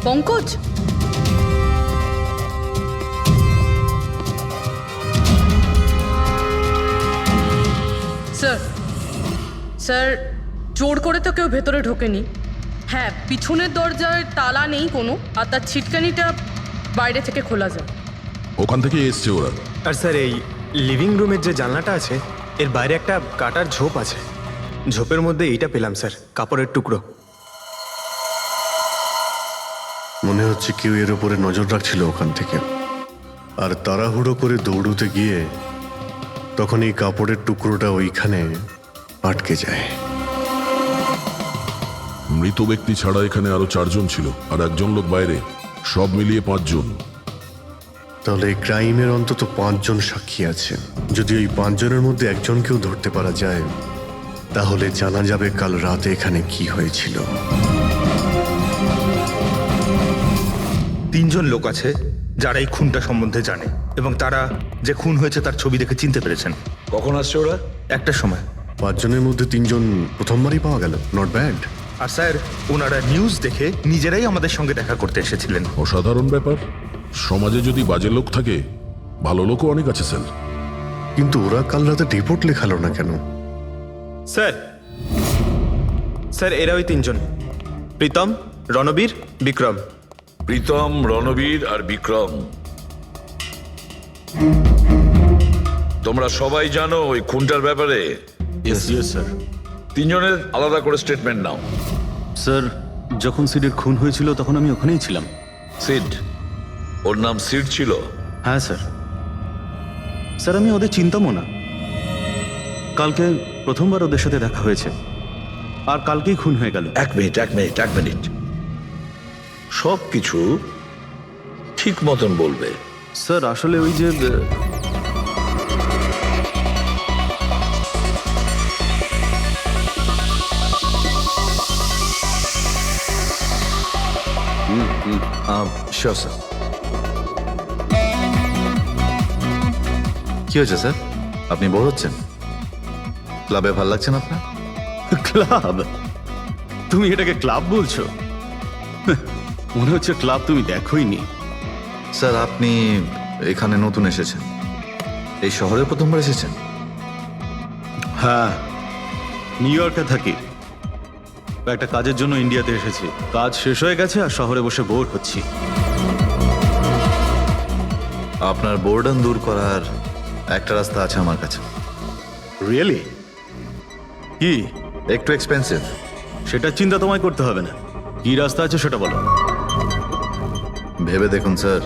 Pankaj, sir sir জোর করে তো কেউ ভেতরে ঢোকেনি। হ্যাঁ, পিছনের দরজায় তালা নেই কোনো, আর তার ছিটকানিটা বাইরে থেকে খোলা যায়। ওখান থেকে এসছে ওরা। আর স্যার এই লিভিং রুমের যে জানলাটা আছে এর বাইরে একটা কাটার ঝোপ আছে, ঝোপের মধ্যে এইটা পেলাম স্যার, কাপড়ের টুকরো। মনে হচ্ছে কেউ এর উপরে নজর রাখছিল ওখান থেকে, আর তাড়াহুড়ো করে দৌড়তে গিয়ে তখন এই কাপড়ের টুকরোটা ওইখানে আটকে যায়। মৃত ব্যক্তি ছাড়া এখানে আরো 4 জন ছিল, আর একজন লোক বাইরে, সব মিলিয়ে 5 জন। তাহলে এই ক্রাইমের অন্তত 5 জন সাক্ষী আছে। যদি ওই 5 জনের মধ্যে একজনকেও ধরতে পারা যায়, তাহলে জানা যাবে কাল রাতে এখানে কি হয়েছিল। 3 জন লোক আছে যারা এই খুনটা সম্বন্ধে জানে, এবং তারা যে খুন হয়েছে তার ছবি দেখে চিনতে পেরেছেন। কখন আসছে ওরা? একটা সময়। 5 জনের মধ্যে 3 জন প্রথমবারই পাওয়া গেল, নট ব্যাড। আর স্যার, ওনারা নিউজ দেখে নিজেরাই আমাদের সঙ্গে দেখা করতে এসেছিলেন। অসাধারণ ব্যাপার। সমাজে যদি বাজে লোক থাকে, ভালো লোকও অনেক আছে স্যার। কিন্তু ওরা কাল রাতে রিপোর্ট লেখালো না কেন? স্যার স্যার এরা ওই 3 জন, প্রীতম, রণবীর, বিক্রম। প্রীতম, রণবীর আর বিক্রম। তোমরা সবাই জানো ওই খুনটার ব্যাপারে? Yes sir. 3 জনের আলাদা করে স্টেটমেন্ট নাও। স্যার, যখন সিডের খুন হয়েছিল তখন আমি ওখানেই ছিলাম। সিড? ওর নাম সিড ছিল? হ্যাঁ স্যার। স্যার, আমি ওদের চিনতামও না। কালকে প্রথমবার ওদের সাথে দেখা হয়েছে, আর কালকেই খুন হয়ে গেল। এক মিনিট। সব কিছু ঠিক মতন বলবে। স্যার, আসলে ওই যে শিওর স্যার। কি হয়েছে স্যার? আপনি বোর হচ্ছেন? ক্লাবে ভাল লাগছে না আপনার? ক্লাব? তুমি এটাকে ক্লাব বলছো? মনে হচ্ছে ক্লাব তুমি দেখোইনি। স্যার, আপনি এখানে নতুন এসেছেন, এই শহরে প্রথমবার এসেছেন? হ্যাঁ, নিউ ইয়র্কে থাকি। একটা কাজের জন্য ইন্ডিয়াতে এসেছি। কাজ শেষ হয়ে গেছে আর শহরে বসে বোর হচ্ছি। আপনার বোর্ডন দূর করার একটা রাস্তা আছে আমার কাছে। রিয়েলি? কি? একটু এক্সপেন্সিভ। সেটা চিন্তা তোমায় করতে হবে না। কি রাস্তা আছে সেটা বলো। ভেবে দেখুন স্যার,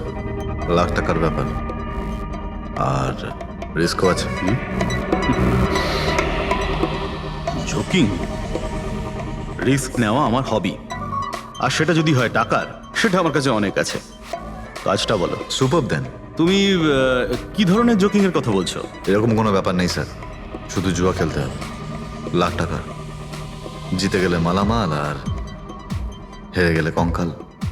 লাখ টাকার ব্যাপার, আর রিস্কও আছে। জোকিং? রিস্ক নেওয়া আমার হবি, আর সেটা যদি হয় টাকার, সেটা আমার কাছে অনেক আছে। কাজটা বলো। সুপার দেন। তুমি কি ধরনের জোকিং এর কথা বলছো? এরকম কোনো ব্যাপার নেই স্যার, শুধু জুয়া খেলতে হবে। লাখ টাকা, জিতে গেলে মালামাল, আর হেরে গেলে কঙ্কাল।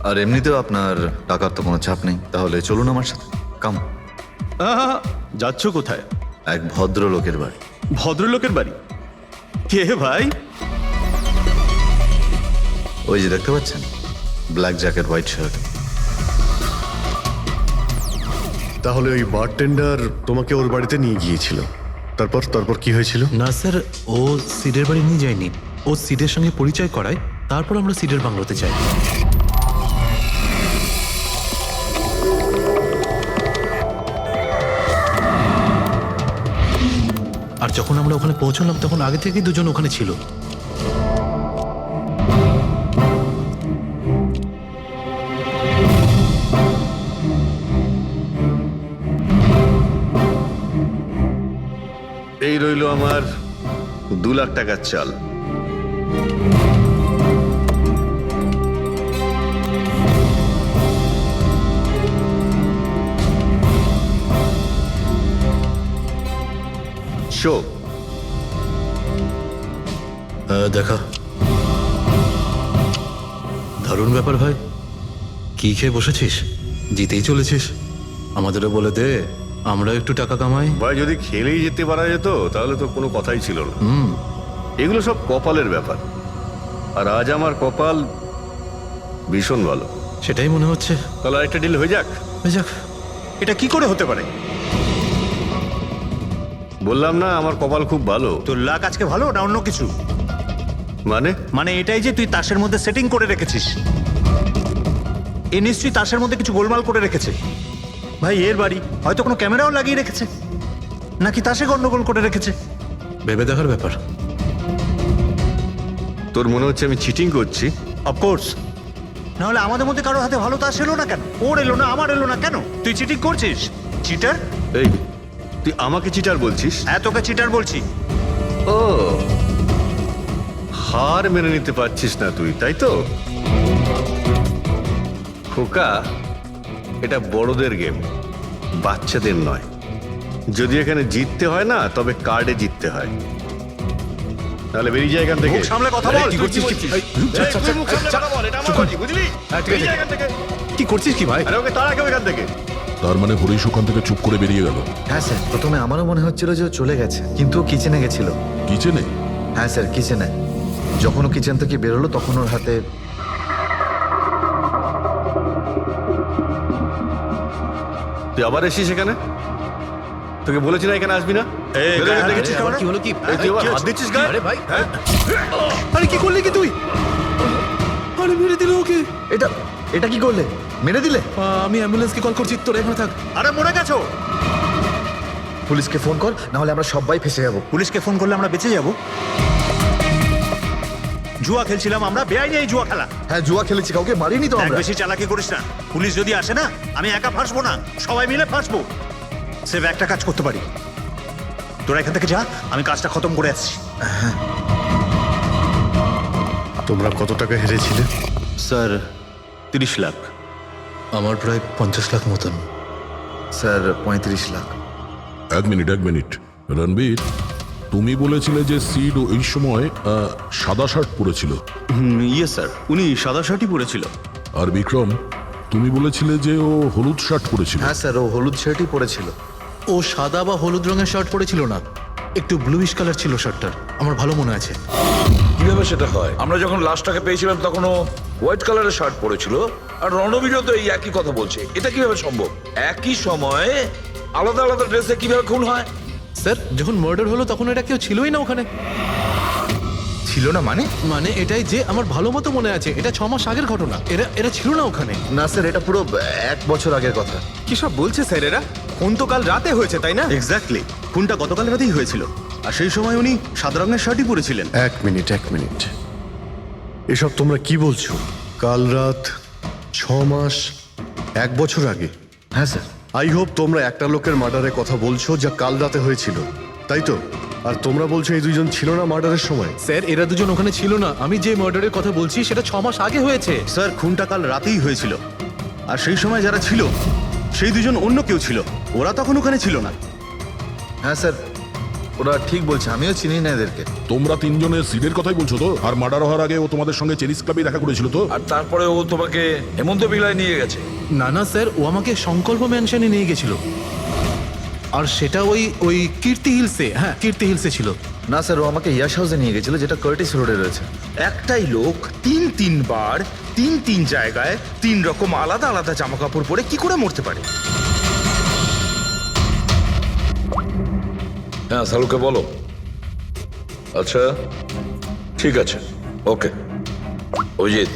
আর এমনিতেও আপনার টাকার তো কোনো চাপ নেই। তাহলে চলুন আমার সাথে, কাম। যাচ্ছ কোথায়? এক ভদ্রলোকের বাড়ি। ভদ্রলোকের বাড়ি? কে ভাই? ওই যে দেখতে পাচ্ছেন, ব্ল্যাক জ্যাকেট, হোয়াইট শার্ট। তাহলে ওই বারটেন্ডার তোমাকে ওর বাড়িতে নিয়ে গিয়েছিল, তারপর কি হয়েছিল? না স্যার, ও সিডের বাড়ি নিয়ে যায়নি। ও সিডের সঙ্গে পরিচয় করায়, তারপর আমরা সিডের বাংলোতে যাই। আর যখন আমরা ওখানে পৌঁছলাম তখন আগে থেকেই 2 জন ওখানে ছিল। এই রইল আমার 2 লাখ টাকার চাল। শো দেখা। দারুণ ব্যাপার ভাই। কি খেয়ে বসেছিস? জিতেই চলেছিস। আমাদেরও বলে দে, আমরা একটু টাকা কামাই। ভাই, যদি খেলেই যেতে পারা যেত তাহলে তো কোনো কথাই ছিল না। এগুলো সব কপালের ব্যাপার, আর আজ আমার কপাল ভীষণ ভালো। সেটাই মনে হচ্ছে। তাহলে আরেকটা ডিল হয়ে যাক। হয়ে যাক। এটা কি করে হতে পারে? বললাম না আমার কপাল খুব ভালো। তোর লাক আজকে ভালো না অন্য কিছু? মানে মানে এটাই যে তুই তাসের মধ্যে সেটিং করে রেখেছিস। এ নিশ্চয়ই তাসের মধ্যে কিছু গোলমাল করে রেখেছে। ভাই এর বাড়ি হয়তো কোনো ক্যামেরাও লাগিয়ে রেখেছে, নাকি তাসে গন্ডগোল করে রেখেছে। ভেবে দেখার ব্যাপার। তোর মনে হচ্ছে আমি চিটিং করছি? অফকোর্স, নাহলে আমাদের মধ্যে কারোর হাতে ভালো তাস এলো না কেন? ওর এলো না, আমার এলো না কেন? তুই চিটিং করছিস, চিটার। এই তুই আমাকে চিটার বলছিস? হ্যাঁ, তোকে চিটার বলছি। ও, হার মেনে নিতে পারছিস না তুই, তাই তো? খোকা, এটা বড়দের গেম, বাচ্চাদের নয়। যদি এখানে জিততে হয় না, তবে কার্ডে জিততে হয়। তাহলে বেরিয়ে যায় এখান থেকে। মুখ সামলে কথা বল। কি করছিস? তুই মুখ সামলে কথা বল, এটা আমার বাড়ি, বুঝলি? বেরিয়ে যায় এখান থেকে। কি করছিস কি ভাই? আরে ওকে তাড়া কেউ এখান থেকে। তার মানে হরিশ ওখান থেকে চুপ করে বেরিয়ে গেল। হ্যাঁ স্যার, প্রথমে আমারও মনে হচ্ছিল যে ও চলে গেছে, কিন্তু ও কিচেনে গেছিল। কিচেনে? হ্যাঁ স্যার, কিচেনে। যখন ও কিচেন থেকে বেরোলো তখন ওর হাতে তুই আবার এসিস এখানে? তোকে বলেছি না এখানে আসবি না? বেরো এখান থেকে। কি হলো কি? এই, তুই আবার হাত দিচ্ছিস গায়ে? আরে ভাই, হ্যাঁ? আরে কি করলি কি তুই? আরে মেরে দিল ওকে। এটা এটা কি করলে? মেরে দিলে? আমি অ্যাম্বুলেন্সকে কল করছি, তোরা এখানে থাক। আরে মরে গেছো? পুলিশকে ফোন কর, না হলে আমরা সবাই ফেসে যাবো। পুলিশকে ফোন করলে আমরা বেঁচে যাব? জুয়া খেলছিলাম আমরা, বেআইনি এই জুয়া খেলা। হ্যাঁ, জুয়া খেলেছি, কাউকে মারিনি তো দেখ, আমরা। বেশি চালাকি করিস না। পুলিশ যদি আসে না, আমি একা ফাঁসবো না, সবাই মিলে ফাঁসবো। সে একটা কাজ করতে পারি, তোরা এখান থেকে যা, আমি কাজটা খতম করে আসছি। তোমরা কত টাকা হেরেছিলে? স্যার 30 লাখ। আমার প্রায় 50 লাখ মতন। স্যার 35 লাখ। এক মিনিট রণবীর, তুমি বলেছিলে যে সিড ওই সময় সাদা শার্ট পরেছিল। ইয়ে স্যার, উনি সাদা শার্টই পরেছিল। আর বিক্রম, তুমি বলেছিলে যে ও হলুদ শার্ট পরেছিল। হ্যাঁ স্যার, ও হলুদ শার্টই পরেছিল। ও সাদা বা হলুদ রঙের শার্ট পরেছিল না, একটু ব্লুইশ কালার ছিল শার্টটার, আমার ভালো মনে আছে। কিভাবে সেটা হয়? আমরা যখন লাশটাকে পেয়েছিলাম তখন ও হোয়াইট কালারের শার্ট পরেছিল, আর রণবীরও তো এই একই কথা বলছে। এটা কিভাবে সম্ভব? একই সময়ে আলাদা আলাদা ড্রেসে কিভাবে খুন হয়? স্যার, যখন মার্ডার হলো তখন এটা কেউ ছিলই না ওখানে। ছিল না মানে? মানে এটাই যে আমার ভালো মতো মনে আছে, এটা 6 মাস আগের ঘটনা। এরা ছিল না ওখানে। না স্যার, এটা পুরো 1 বছর আগের কথা। কি সব বলছে স্যার এরা? খুন তো কাল রাতে হয়েছে, তাই না? এক্স্যাক্টলি, খুনটা গতকাল রাতেই হয়েছিল, আর সেই সময় উনি সাদা রঙের শার্টই পরেছিলেন। এক মিনিট, এসব তোমরা কি বলছো? কাল রাত, 6 মাস, 1 বছর আগে? হ্যাঁ স্যার। আই হোপ তোমরা একটা লোকের মার্ডারের কথা বলছো যা কাল রাতে হয়েছিল, তাই তো? আর তোমরা বলছো এই দুইজন ছিল না মার্ডারের সময়? স্যার, এরা দুজন ওখানে ছিল না। আমি যে মার্ডারের কথা বলছি সেটা 6 মাস আগে হয়েছে। স্যার, খুনটা কাল রাতেই হয়েছিল, আর সেই সময় যারা ছিল সেই দুজন অন্য কেউ ছিল, ওরা তখন ওখানে ছিল না। হ্যাঁ স্যার, ওরা ঠিক বলছে, আমিও চিনি না এদেরকে। তোমরা তিনজনের সিডের কথাই বলছো তো? আর মার্ডার হওয়ার আগে ও তোমাদের সঙ্গে চেরিস ক্লাবে দেখা করেছিল তো? আর তারপরে ও তোমাকে হেমন্ত বিলায় নিয়ে গেছে। না না স্যার, ও আমাকে সংকল্প ম্যানশনে নিয়ে গেছিল, আর সেটা ওই কীর্তি হিলসে। হ্যাঁ, কীর্তি হিলসে ছিল। না স্যার, ও আমাকে ইয়াশ হাউসে নিয়ে গেছিল, যেটা কার্টিস রোডে রয়েছে। একটাই লোক তিনবার তিন জায়গায় 3 রকম আলাদা আলাদা জামা কাপড় পরে কি করে মরতে পারে? হ্যাঁ, সালুকে বলো। আচ্ছা, ঠিক আছে, ওকে। অজিত,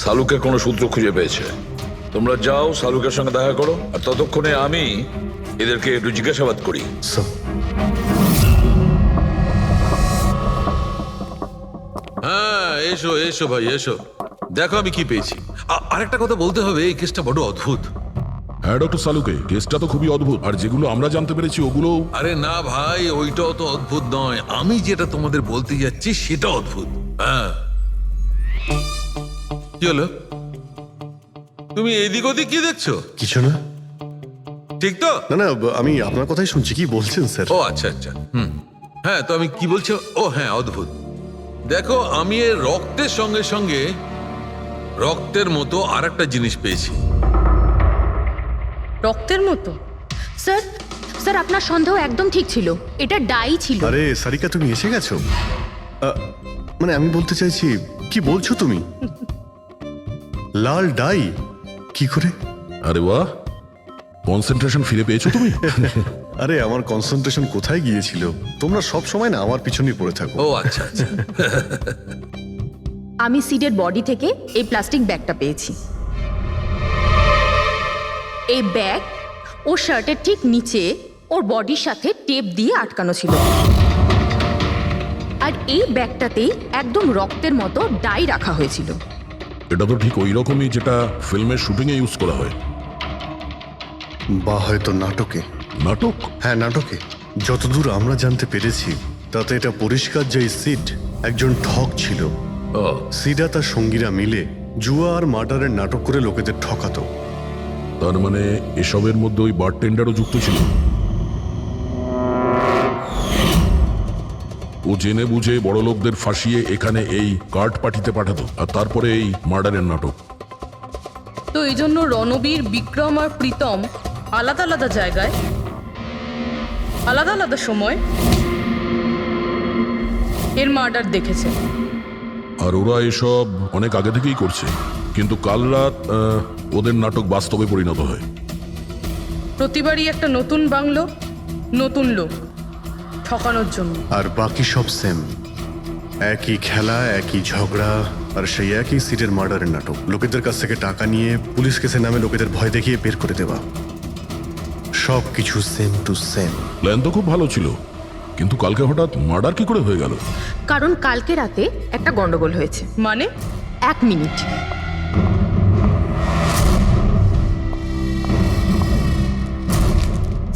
সালুকের কোনো সূত্র খুঁজে পেয়েছে। তোমরা যাও, সালুকের সঙ্গে দেখা করো, আর ততক্ষণে আমি এদেরকে একটু জিজ্ঞাসাবাদ করি। হ্যাঁ, এসো এসো ভাই, এসো, দেখো আমি কি পেয়েছি। আরেকটা কথা বলতে হবে, এই কেসটা বড় অদ্ভুত। হ্যাঁ ডক্টর সালুকে, কেসটা তো খুবই অদ্ভুত, আর যেগুলো আমরা জানতে পেরেছি ওগুলো। আরে না ভাই, ওইটাও তো অদ্ভুত নয়, আমি যেটা তোমাদের বলতে যাচ্ছি সেটা অদ্ভুত। হ্যাঁ, কি হলো? তুমি এদিক ওদিক কি দেখছো? কিছু না। ঠিক তো? না, আমি আপনার কথাই শুনছি। কি বলছেন স্যার? ও আচ্ছা, হ্যাঁ, তো আমি কি বলছি? ও হ্যাঁ, অদ্ভুত। দেখো, আমি এর রক্তের সঙ্গে সঙ্গে রক্তের মতো আর একটা জিনিস পেয়েছি। রক্তের মতো? স্যার, স্যার আপনার সন্দেহ একদম ঠিক ছিল, এটা ডাই ছিল। আরে সারিকা, তুমি এসে গেছো? মানে আমি বলতে চাইছি, কি বলছো তুমি? লাল ডাই? কি করে? আরে বাহ, কনসেন্ট্রেশন ফিরে পেয়েছো তুমি? আরে আমার কনসেন্ট্রেশন কোথায় গিয়েছিল? তোমরা সব সময় না আমার পিছনেই পড়ে থাকো। ও আচ্ছা আচ্ছা। আমি সিডের বডি থেকে এই প্লাস্টিক ব্যাগটা পেয়েছি। এই ব্যাগ ওর শার্টের ঠিক নিচে ওর বডির সাথে টেপ দিয়ে আটকানো ছিল। আর এই ব্যাগটাতেই একদম রক্তের মতো ডাই রাখা হয়েছিল। এটা তো ঠিক ওই রকমই যেটা ফিল্মের শুটিংয়ে ইউজ করা হয়। বা হয়তো নাটকে। নাটক? হ্যাঁ, নাটকে। যতদূর আমরা জানতে পেরেছি তাতে এটা পরিষ্কার যে এই সিড একজন ঠক ছিল। ও সিডা তার সঙ্গীরা মিলে জুয়া আর মার্ডারের নাটক করে লোকেদের ঠকাতো। তার মানে এসবের মধ্যে ওই বারটেন্ডারও যুক্ত ছিল। ও জেনে বুঝে বড় লোকদের ফাঁসিয়ে এখানে এই কার্ড পার্টিতে পাঠাতো, আর তারপরে এই মার্ডারের নাটক। তো এই জন্য রণবীর, বিক্রম আর প্রীতম আলাদা আলাদা জায়গায় আলাদা আলাদা সময় এর মার্ডার দেখেছে। আর ওরা এসব অনেক আগে থেকেই করছে, কিন্তু কাল রাত ওদের নাটক বাস্তবে পরিণত হয়। প্রতিবারই একটা নতুন বাংলো, নতুন লোক ঠকানোর জন্য। আর বাকি সব সেম, একই খেলা, একই ঝগড়া, আর সেই একই সিটের মার্ডারের নাটক। লোকেদের কাছ থেকে টাকা নিয়ে পুলিশ কেসে নামে লোকেদের ভয় দেখিয়ে বের করে দেওয়া। সব কিছু সেম টু সেম। প্ল্যান তো খুব ভালো ছিল, কিন্তু কালকে হঠাৎ মার্ডার কি করে হয়ে গেল? কারণ কালকে রাতে একটা গন্ডগোল হয়েছে। মানে 1 মিনিট।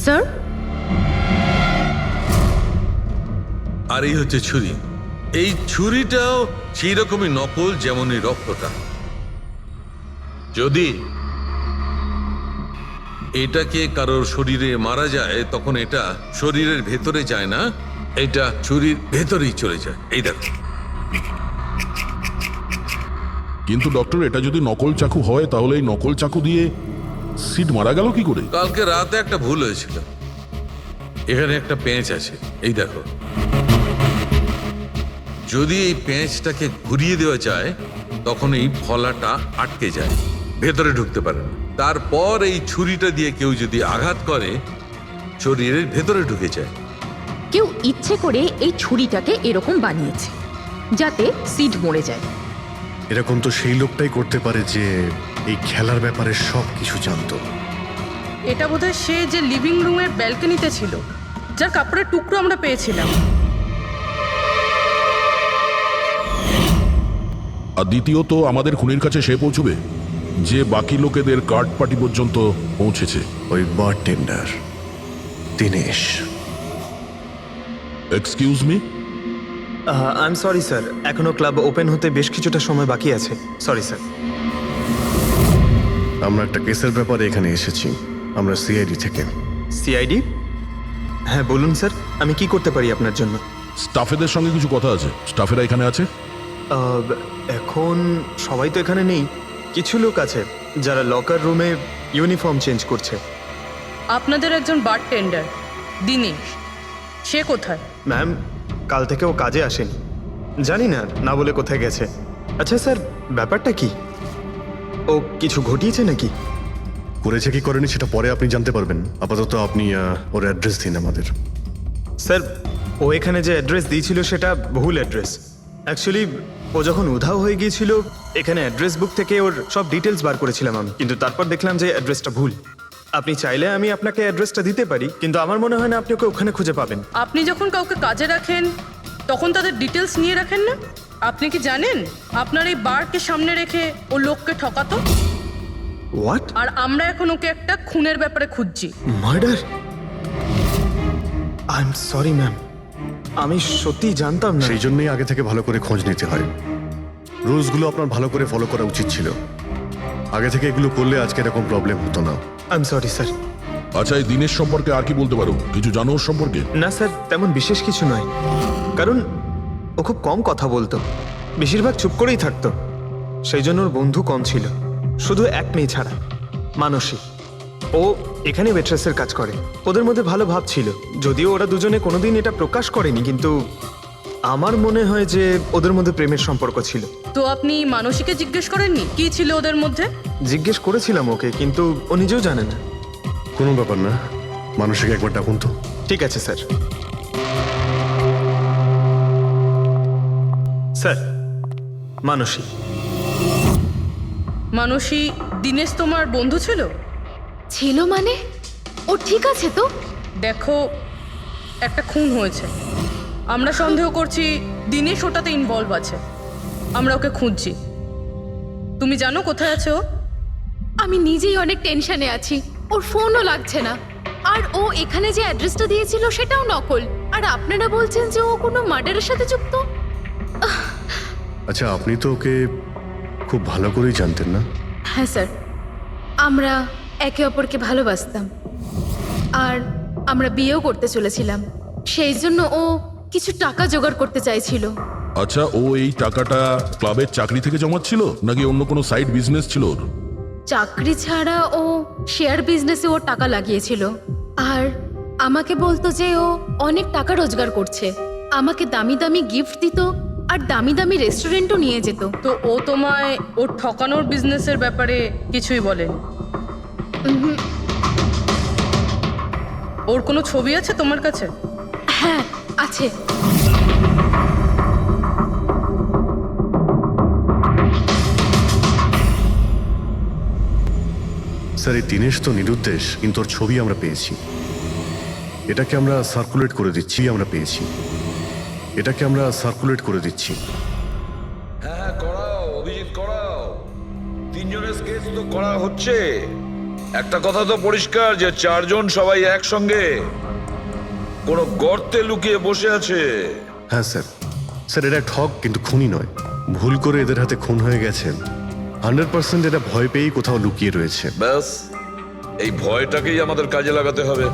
স্যার, আর এই হচ্ছে ছুরি। এই ছুরিটাও সেই রকমই নকল যেমন এই রক্তটা। যদি এটাকে কারোর শরীরে মারা যায় তখন এটা শরীরের ভেতরে যায় না, এটা ছুরির ভেতরেই চলে যায়। এই দেখো। কিন্তু ডক্টর, এটা যদি নকল চাকু হয় তাহলে এই নকল চাকু দিয়ে সিড মারা গেল কি করে? কালকে রাতে একটা ভুল হয়েছিল। এখানে একটা পেঁচ আছে, এই দেখো। যদি এই পেঁচটাকে ঘুরিয়ে দেওয়া যায় তখন এই ফলাটা আটকে যায়, ভেতরে ঢুকতে পারে না। তারপর এই ছুরিটা দিয়ে কেউ যদি আঘাত করে শরীরের ভেতরে ঢুকে যায়। কেউ ইচ্ছে করে এই ছুরিটাকে এরকম বানিয়েছে যাতে সিড মরে যায়। এরকম তো সেই লোকটাই করতে পারে যে এই খেলার ব্যাপারে সব কিছু জানতো। এটা বোধহয় সে যে লিভিং রুমের ব্যালকনিতে ছিল, যার কাপড়ের টুকরো আমরা পেয়েছিলাম। আর দ্বিতীয়ত, আমাদের খুনির কাছে সে পৌঁছবে যে বাকি লোকেদের কার্ড পার্টি পর্যন্ত পৌঁছেছে। ওই bartender Dinesh. Excuse me? I am sorry sir, এখনো ক্লাব ওপেন হতে বেশ কিছুটা সময় বাকি আছে। Sorry sir. আমরা একটা কেসের ব্যাপারে এখানে এসেছি। আমরা সিআইডি থেকে। সিআইডি? হ্যাঁ বলুন স্যার, আমি কি করতে পারি আপনার জন্য? স্টাফেদের সঙ্গে কিছু কথা আছে। স্টাফেরা এখানে আছে? এখন সবাই তো এখানে নেই। কিছু লোক আছে যারা লকার রুমে ইউনিফর্ম চেঞ্জ করছে। আপনাদের একজন বারটেন্ডার দিনেশ, সে কোথায়? ম্যাম, কাল থেকে ও কাজে আসেনি। জানি না, না বলে কোথায় গেছে। আচ্ছা স্যার, ব্যাপারটা কি? ও কিছু ঘটিয়েছে নাকি? করেছে কি করেনি সেটা পরে আপনি জানতে পারবেন। আপাতত আপনি ওর অ্যাড্রেস দিন আমাদের। স্যার, ও এখানে যে অ্যাড্রেস দিয়েছিল সেটা ভুল অ্যাড্রেস। অ্যাকচুয়ালি ও যখন উধাও হয়ে গিয়েছিল এখানে অ্যাড্রেস বুক থেকে ওর সব ডিটেলস বার করেছিলাম আমি, কিন্তু তারপর দেখলাম যে অ্যাড্রেসটা ভুল। আপনি চাইলে আমি আপনাকে অ্যাড্রেসটা দিতে পারি, কিন্তু আমার মনে হয় না আপনি ওকে ওখানে খুঁজে পাবেন। আপনি যখন কাউকে কাজে রাখেন তখন তাদের ডিটেলস নিয়ে রাখেন না? আপনি কি জানেন আপনার এই বারকে সামনে রেখে ও লোককে ঠকাতো? হোয়াট? আর আমরা এখন ওকে একটা খুনের ব্যাপারে খুঁজছি। Murder? I am sorry ma'am, আমি সত্যিই জানতাম না। সেই জন্যই আগে থেকে ভালো করে খোঁজ নিতে হয়। রুলসগুলো আপনার ভালো করে ফলো করা উচিত ছিল। আগে থেকে এগুলো করলে আজকে এরকম প্রবলেম হতো না। I am sorry sir. আচ্ছা, এই দিনের সম্পর্কে আর কি বলতে পারো? কিছু জানো ওর সম্পর্কে? না স্যার, তেমন বিশেষ কিছু নয়। কারণ ও খুব কম কথা বলতো, বেশিরভাগ চুপ করেই থাকতো। সেই জন্য ওর বন্ধু কম ছিল, শুধু এক মেয়ে ছাড়া, মানসী। ও এখানে ওয়েট্রেসের কাজ করে। ওদের মধ্যে ভালো ভাব ছিল, যদিও ওরা দুজনে কোনোদিন এটা প্রকাশ করেনি, কিন্তু আমার মনে হয় যে ওদের মধ্যে প্রেমের সম্পর্ক ছিল। তো আপনি মানসীকে জিজ্ঞেস করেননি কি ছিল ওদের মধ্যে? জিজ্ঞেস করেছিলাম ওকে, কিন্তু ও নিজেও জানে না। কোনো ব্যাপার না, মানুষকে একবার ডাকুন তো। ঠিক আছে স্যার। স্যার, মানসী। মানসী, দীনেশ তোমার বন্ধু ছিল? ছিল মানে? ও ঠিক আছে তো? দেখো, একটা খুন হয়েছে, আমরা সন্দেহ করছি দীনেশ ওটাতে ইনভলভ আছে। আমরা ওকে খুঁজছি। তুমি জানো কোথায় আছে ও? আমি নিজেই অনেক টেনশনে আছি। ওর ফোনও লাগছে না। আর ও এখানে যে অ্যাড্রেসটা দিয়েছিল সেটাও নকল। আর আপনারা বলছেন যে ও কোনো মার্ডারের সাথে যুক্ত? আচ্ছা, আপনি তো ওকে খুব ভালো করেই জানতেন না? হ্যাঁ স্যার, আমরা একে অপরকে ভালোবাসতাম আর আমরা বিয়েও করতে চলেছিলাম। সেই জন্য ও কিছু টাকা জোগাড় করতে চাইছিল। আচ্ছা, ও এই টাকাটা ক্লাবের চাকরি থেকে জমাচ্ছিল নাকি অন্য কোনো সাইড বিজনেস ছিল ওর? চাকরি ছাড়া ও শেয়ার বিজনেসে ওর টাকা লাগিয়েছিল। আর আমাকে বলতো যে ও অনেক টাকা রোজগার করছে। আমাকে দামি দামি গিফট দিত আর দামি দামি রেস্টুরেন্টও নিয়ে যেত। তো ও তোমায় ওর ঠকানোর বিজনেসের ব্যাপারে কিছুই বলেনি? ওর কোনো ছবি আছে তোমার কাছে? হ্যাঁ আছে। স্যার, এই দীনেশ তো নিরুদ্দেশ, কিন্তু ওর ছবি আমরা পেয়েছি। এটাকে আমরা সার্কুলেট করে দিচ্ছি। হ্যাঁ, করাও অভিজিৎ, করাও। তিনজনের স্কেচ তো করা হচ্ছে। একটা কথা তো পরিষ্কার যে চারজন সবাই একসঙ্গে কোনো গর্তে লুকিয়ে বসে আছে। হ্যাঁ স্যার। স্যার, এরা ঠক কিন্তু খুনি নয়। ভুল করে এদের হাতে খুন হয়ে গেছেন। 100% এরা ভয় পেয়েই কোথাও লুকিয়ে রয়েছে। ব্যাস, এই ভয়টাকেই আমাদের কাজে লাগাতে হবে।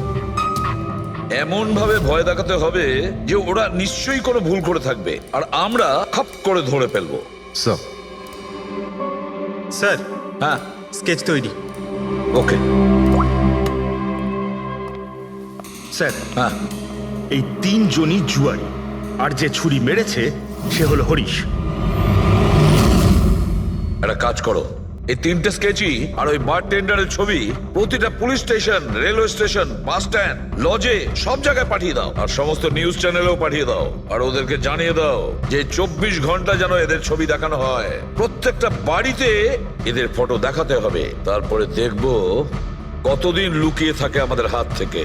এমন ভাবে ভয় দেখাতে হবে যে ওরা নিশ্চয়ই কোনো ভুল করে থাকবে আর আমরা খপ করে ধরে ফেলবো। স্যার। স্যার, হ্যাঁ, স্কেচ তৈরি। ওকে। স্যার, হ্যাঁ, এই তিনজনই জুয়ারি, আর যে ছুরি মেরেছে সে হলো হরিশ। একটা কাজ করো, এই তিনটে স্কেচই আর ওই বার টেন্ডারের ছবি প্রতিটা police station, railway station, bus stand, লজে সব জায়গায় পাঠিয়ে দাও। আর সমস্ত নিউজ চ্যানেলেও পাঠিয়ে দাও। আর ওদেরকে জানিয়ে দাও যে 24 ঘন্টা যেন এদের ছবি দেখানো হয়। প্রত্যেকটা বাড়িতে এদের ফটো দেখাতে হবে। তারপরে দেখবো কতদিন লুকিয়ে থাকে আমাদের হাত থেকে।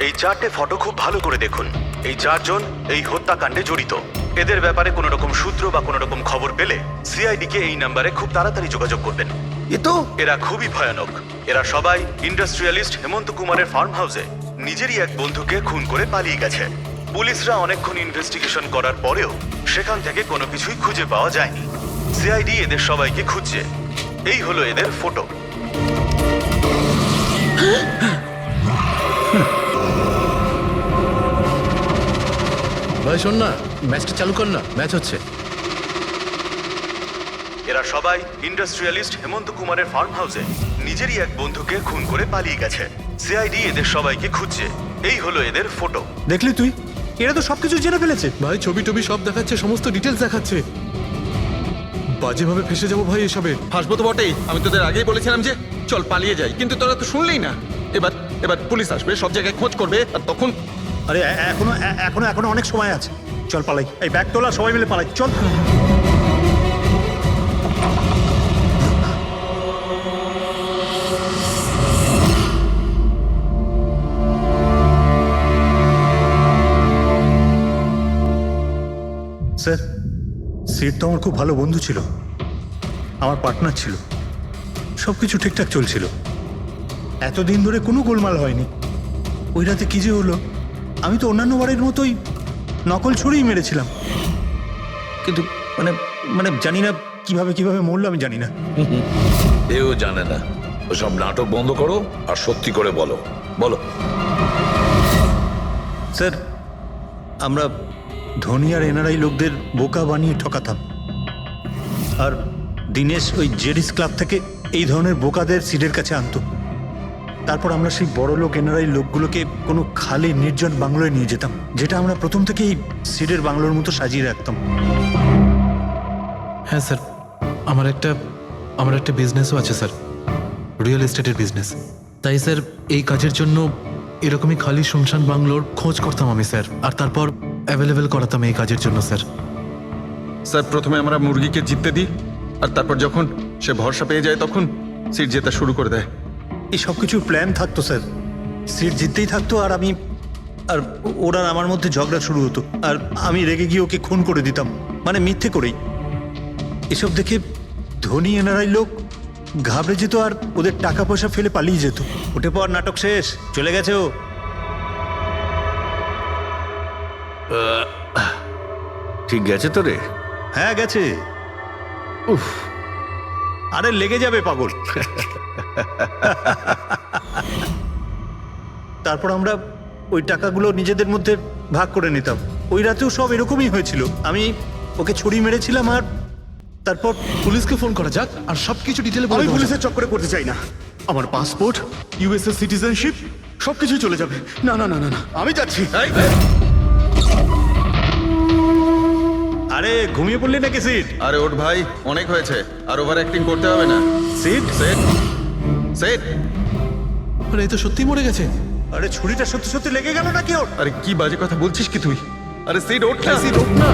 এই 4টে ফটো খুব ভালো করে দেখুন। এই 4জন এই হত্যাকাণ্ডে জড়িত। এদের ব্যাপারে কোনো রকম সূত্র বা কোনো রকম খবর পেলে সিআইডি কে এই নাম্বারে খুব তাড়াতাড়ি যোগাযোগ করবেন। এরা খুবই ভয়ানক। এরা সবাই ইন্ডাস্ট্রিয়ালিস্ট হেমন্ত কুমারের ফার্ম হাউসে নিজেরই এক বন্ধুকে খুন করে পালিয়ে গেছে। পুলিশরা অনেকক্ষণ ইনভেস্টিগেশন করার পরেও সেখান থেকে কোনো কিছুই খুঁজে পাওয়া যায়নি। সিআইডি এদের সবাইকে খুঁজছে। এই হলো এদের ফটো। ভাই শোন না, ম্যাচটা চালু কর না, ম্যাচ হচ্ছে। এরা সবাই ইন্ডাস্ট্রিয়ালিস্ট হেমন্ত কুমারের ফার্ম হাউসে নিজেরই এক বন্ধুকে খুন করে পালিয়ে গেছে। সিআইডি এদের সবাইকে খুঁজছে। এই হলো এদের ফটো। দেখলি তুই, এরা তো সবকিছু জেনে ফেলেছে। ভাই ছবি টবি সব দেখাচ্ছে, সমস্ত ডিটেলস দেখাচ্ছে। বাজেভাবে ফেসে যাবো ভাই এসবে। হাসবো তো বটেই। আমি তোদের আগেই বলেছিলাম যে চল পালিয়ে যাই, কিন্তু তোরা তো শুনলেই না। এবার পুলিশ আসবে, সব জায়গায় খোঁজ করবে, আর তখন আরে এখনো অনেক সময় আছে। চল পালাই, এই ব্যাগ তোলা, সবাই মিলে পালাই, চল। স্যার, সিট তো আমার খুব ভালো বন্ধু ছিল, আমার পার্টনার ছিল, সব কিছু ঠিকঠাক চলছিল। এতদিন ধরে কোনো গোলমাল হয়নি। ওই রাতে কি যে হলো, আমি তো অন্যান্য বারের মতোই নকল ছুরিই মেরেছিলাম, কিন্তু মানে জানি না কিভাবে মরলো, আমি জানি না। এও জানে না। ওসব নাটক বন্ধ করো আর সত্যি করে বলো। স্যার, আমরা ধনী আর এনআরআই লোকদের বোকা বানিয়ে ঠকাতাম। আর দীনেশ ওই জেডিস ক্লাব থেকে এই ধরনের বোকাদের সিডের কাছে আনতো। তারপর আমরা সেই বড় লোক এনআরআই লোকগুলোকে কোনো খালি নির্জন বাংলোয় নিয়ে যেতাম, যেটা আমরা প্রথম থেকেই সিডের বাংলোর মতো সাজিয়ে রাখতাম। হ্যাঁ স্যার, আমার একটা আমার একটা বিজনেসও আছে স্যার, রিয়েল এস্টেটের বিজনেস। তাই স্যার এই কাজের জন্য এরকমই খালি শুনশান বাংলোর খোঁজ করতাম আমি স্যার, আর তারপর অ্যাভেলেবেল করাতাম এই কাজের জন্য স্যার। স্যার প্রথমে আমরা মুরগিকে জিততে দিই, আর তারপর যখন সে ভরসা পেয়ে যায় তখন সিট জেতা শুরু করে দেয়। এই সব কিছুর প্ল্যান থাকতো স্যার, সিট জিততেই থাকতো, আর আমি আর ওরা আমার মধ্যে ঝগড়া শুরু হতো, আর আমি রেগে গিয়ে ওকে খুন করে দিতাম, মানে মিথ্যে করেই। এসব দেখে ধনী এনারাই লোক ঘাবড়ে যেত আর ওদের টাকা পয়সা ফেলে পালিয়ে যেত। উঠে পর, নাটক শেষ, চলে গেছে ও। ঠিক গেছে তো রে? হ্যাঁ গেছে। উফ, আরে লেগে যাবে পাগল। তারপর আমরা ওই টাকাগুলো নিজেদের মধ্যে ভাগ করে নিতাম। ওই রাতেও সব এরকমই হয়েছিল। আমি ওকে ছুরি মেরেছিলাম, আর তারপর পুলিশকে ফোন করা যাক আর সবকিছু ডিটেলে বলে আমি দেওয়া যাক। পুলিশের চক্করে পড়তে চাই না। আমার পাসপোর্ট, ইউএসএ সিটিজেনশিপ সবকিছু চলে যাবে। না না না না না, আমি যাচ্ছি। আরে ঘুমিয়ে পড়লি নাকি সিট? আরে ওঠ ভাই, অনেক হয়েছে, আর ওভার অ্যাক্টিং করতে হবে না। Seat set set. আরে এই তো সত্যি মরে গেছে। আরে ছুরিটা সত্যি সত্যি লেগে গেল নাকি ওর? আরে কি বাজে কথা বলছিস কি তুই? আরে সিট ওঠ না। সিট ওঠ না।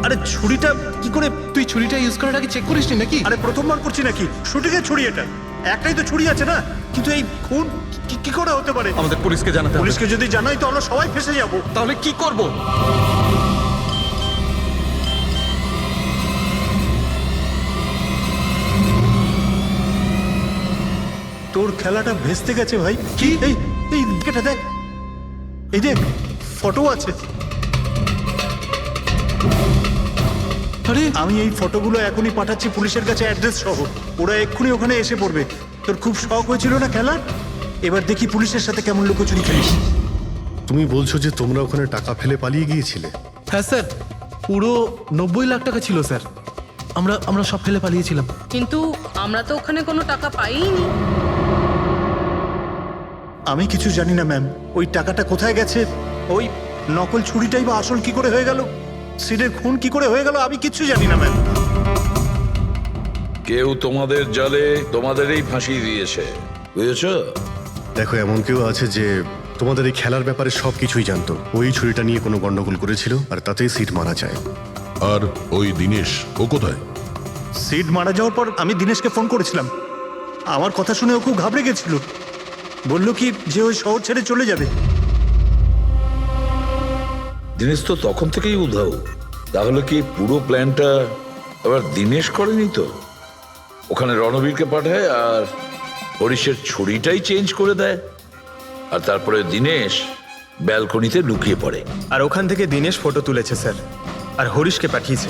আরে ছুরিটা কি করে? তুই ছুরিটা ইউজ করার আগে চেক করিসনি নাকি? আরে প্রথমবার করছি নাকি? শুটিংয়ের ছুরি এটা, একটাই তো ছুরি আছে না। কিন্তু এই খুন কি করে হতে পারে? আমাদের পুলিশকে জানাতে হবে। পুলিশকে যদি জানাই তো আমরা সবাই ফেসে যাব। তাহলে কি করব? তোর খেলাটা ভেস্তে গেছে ভাই। কি? এই এই কেটে দেখ, এই দেখ ফটো আছে। আরে আমি এই ফটোগুলো এখনই পাঠাচ্ছি পুলিশের কাছে অ্যাড্রেস সহ। ওরা এক্ষুনি ওখানে এসে পড়বে। তোর খুব শখ হয়েছিল না খেলার? এবার দেখি পুলিশের সাথে কেমন লুকোচুরি খেলিস। তুমি বলছো যে তোমরা ওখানে টাকা ফেলে পালিয়ে গিয়েছিলে? হ্যাঁ স্যার, পুরো 90 লাখ টাকা ছিল স্যার। আমরা সব ফেলে পালিয়েছিলাম। কিন্তু আমরা তো ওখানে কোনো টাকা পাইনি। আমি কিছু জানি না ম্যাম, ওই টাকাটা কোথায় গেছে, ওই নকল ছুরিটাই বা আসল কি করে হয়ে গেল, সিডের খুন কি করে হয়ে গেল, আমি কিচ্ছু জানি না ম্যাম। কেউ তোমাদের জালে তোমাদেরই ফাঁসিয়ে দিয়েছে, বুঝেছো? দেখো, এমন কেউ আছে যে তোমাদের এই খেলার ব্যাপারে সব কিছুই জানতো। ওই ছুরিটা নিয়ে কোনো গন্ডগোল করেছিল, আর তাতেই সিট মারা যায়। আর ওই দিনেশ, ও কোথায়? সিড মারা যাওয়ার পর আমি দিনেশকে ফোন করেছিলাম। আমার কথা শুনে ও খুব ঘাবড়ে গেছিল, বললো কি যে ওই শহর ছেড়ে চলে যাবে। দিনেশ তো তখন থেকেই উধাও। তাহলে কি পুরো প্ল্যানটা আবার দিনেশ করেনি তো? ওখানে রণবীরকে পাঠায় আর হরিশের ছুরিটাই চেঞ্জ করে দেয়, আর তারপরে দিনেশ ব্যালকনিতে লুকিয়ে পড়ে। আর ওখান থেকে দিনেশ ফটো তুলেছে স্যার, আর হরিশকে পাঠিয়েছে,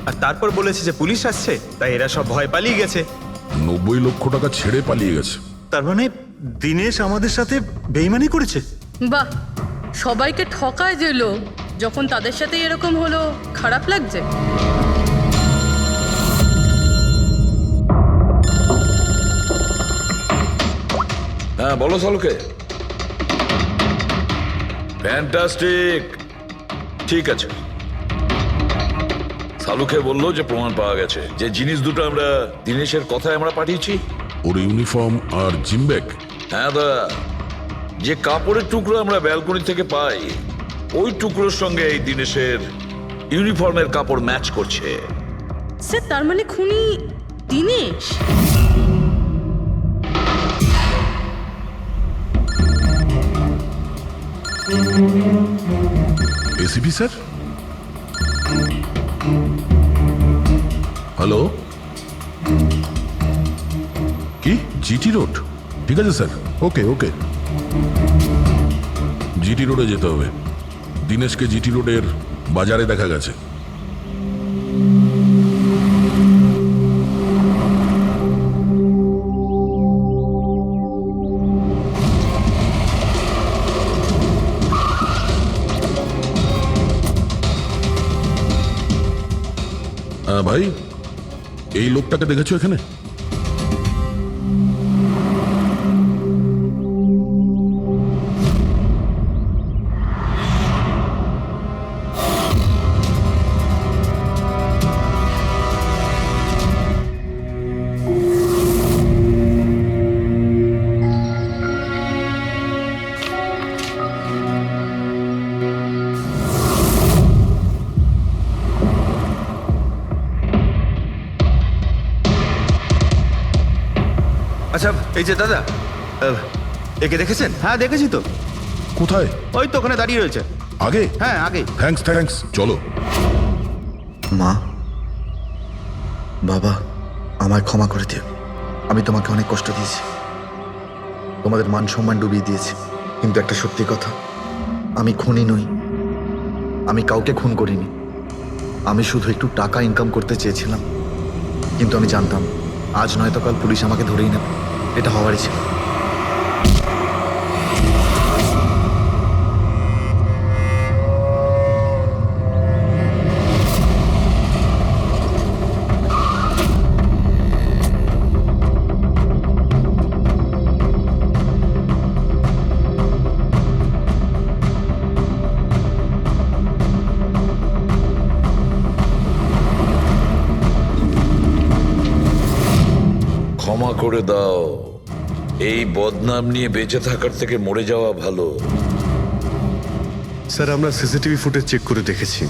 আর তারপর বলেছে যে পুলিশ আসছে, তাই এরা সব ভয় পালিয়ে গেছে। 90 লক্ষ টাকা ছেড়ে পালিয়ে গেছে। তার মানে দিনেশ আমাদের সাথে বেইমানি করেছে। বাহ, সবাইকে ঠকায় যে লোক, যখন তাদের সাথে এরকম হলো খারাপ লাগছে। হ্যাঁ বলো সালুকে। ফ্যান্টাস্টিক, ঠিক আছে। সালুকে বললো যে প্রমাণ পাওয়া গেছে, যে জিনিস দুটো আমরা দিনেশের কথায় আমরা পাঠিয়েছি। ওর ইউনিফর্ম আর জিম ব্যাগ। হ্যাঁ দা, যে কাপড়ের টুকরো আমরা ব্যালকনি থেকে পাই, ওই টুকরোর সঙ্গে এই দিনেশের ইউনিফর্মের কাপড় ম্যাচ করছে। স্যার, তার মানে খুনি দিনেশ? ACP sir, hello. কি জিটি রোড? ঠিক আছে স্যার, ওকে ওকে। জিটি রোডে যেতে হবে। দিনেশকে জিটি রোডের বাজারে দেখা গেছে। ভাই, এই লোকটাকে দেখেছো এখানে? আচ্ছা এই যে দাদা, একে দেখেছেন? হ্যাঁ দেখেছি তো, কোথায়? ওই তো ওখানে দাঁড়িয়ে রয়েছে। আগে? হ্যাঁ আগে। থ্যাঙ্কস, চলো। মা, বাবা, আমায় ক্ষমা করে দিও। আমি তোমাকে অনেক কষ্ট দিয়েছি, তোমাদের মান সম্মান ডুবিয়ে দিয়েছি। কিন্তু একটা সত্যি কথা, আমি খুনি নই, আমি কাউকে খুন করিনি। আমি শুধু একটু টাকা ইনকাম করতে চেয়েছিলাম, কিন্তু আমি জানতাম আজ নয়তো কাল পুলিশ আমাকে ধরেই নেবে। এটা হওয়ারই ছিল। ক্ষমা করে দাও, এই বদনাম নিয়ে বেঁচে থাকার থেকে মরে যাওয়া ভালো। স্যার আমরা সিসিটিভি ফুটেজ চেক করে দেখেছি,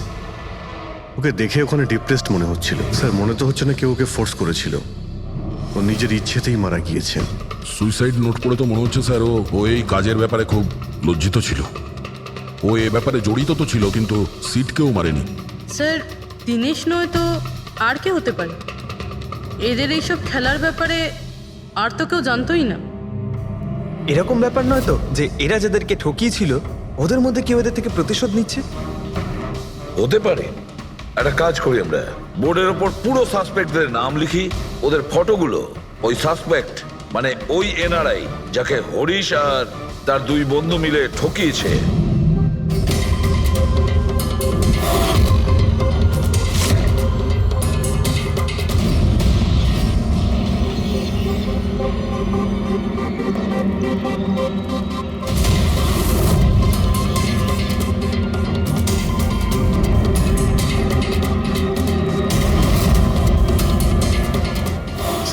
ওকে দেখে ওখানে ডিপ্রেসড মনে হচ্ছিল। স্যার মনে তো হচ্ছে না কেউ ওকে ফোর্স করেছিল, ও নিজের ইচ্ছেতেই মারা গিয়েছে। সুইসাইড নোট পড়ে তো মনে হচ্ছে স্যার ও এই কাজের ব্যাপারে খুব লজ্জিত ছিল। ও এ ব্যাপারে জড়িত তো ছিল, কিন্তু সিটকেও মারেনি। স্যার, দিনেশ নয় তো আর কে হতে পারে? এদের এইসব খেলার ব্যাপারে আর তো কেউ জানতোই না। এরকম ব্যাপার নয় তো যে এরা যাদেরকে ঠকিয়েছিল ওদের মধ্যে কেউ এদের থেকে প্রতিশোধ নিচ্ছে? হতে পারে। একটা কাজ করি, আমরা বোর্ডের ওপর পুরো সাসপেক্টদের নাম লিখি, ওদের ফটোগুলো ওই সাসপেক্ট মানে ওই এনআরআই যাকে হরিশ আর তার দুই বন্ধু মিলে ঠকিয়েছে,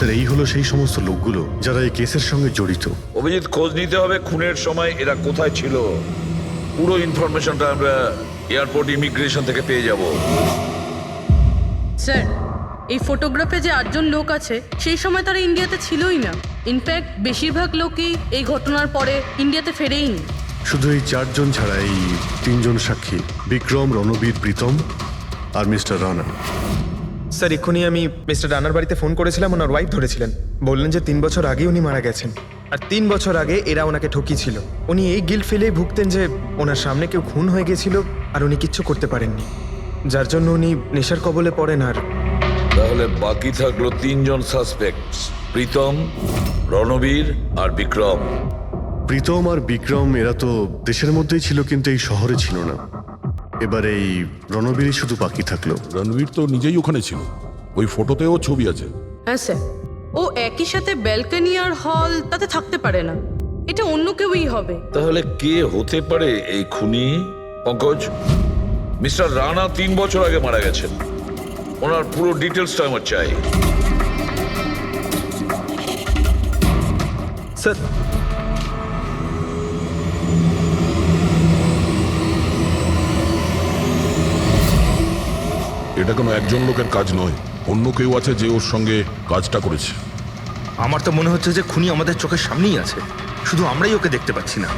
স্যার এই হলো সেই সমস্ত লোকগুলো যারা এই কেসের সঙ্গে জড়িত। অভিজিৎ খোঁজ নিতে হবে খুনের সময় এরা কোথায় ছিল। পুরো ইনফরমেশনটা আমরা এয়ারপোর্ট ইমিগ্রেশন থেকে পেয়ে যাব। স্যার, এই ফটোগ্রাফে যে 8জন লোক আছে সেই সময় তারা ইন্ডিয়াতে ছিলই না। ইনফ্যাক্ট বেশিরভাগ লোকই এই ঘটনার পরে ইন্ডিয়াতে ফেরেইনি। শুধু এই 4 জন ছাড়া এই 3 জন সাক্ষী, বিক্রম, রণবীর, প্রীতম আর মিস্টার রানা। স্যার এক্ষুনি আমি মিস্টার রানার বাড়িতে ফোন করেছিলাম, ওনার ওয়াইফ ধরেছিলেন। বললেন যে 3 বছর আগে উনি মারা গেছেন, আর 3 বছর আগে এরা ওনাকে ঠকিয়েছিল। উনি এই গিল্ট ফিলেই ভুগতেন যে ওনার সামনে কেউ খুন হয়ে গেছিল আর উনি কিচ্ছু করতে পারেননি, যার জন্য উনি নেশার কবলে পড়েন। আর তাহলে বাকি থাকলো 3 জন সাসপেক্ট, প্রীতম, রণবীর আর বিক্রম। প্রীতম আর বিক্রম এরা তো দেশের মধ্যেই ছিল, কিন্তু এই শহরে ছিল না। এবার এই রণবীরই শুধু বাকি থাকলো। রণবীর তো নিজেই ওখানে ছিল, ওই ফটোতেও ছবি আছে। হ্যাঁ স্যার, ও একই সাথে ব্যালকনি আর হল তাতে থাকতে পারে না, এটা অন্য কেউই হবে। তাহলে কে হতে পারে এই খুনি? পঙ্কজ, মিস্টার রানা 3 বছর আগে মারা গেছেন, ওনার পুরো ডিটেলসটা আমার চাই। স্যার এটা কোনো একজন লোকের কাজ নয়, অন্য কেউ আছে যে ওর সঙ্গে কাজটা করেছে। আমার তো মনে হচ্ছে যে খুনি আমাদের চোখের সামনেই আছে, শুধু আমরাই ওকে দেখতে পাচ্ছি না।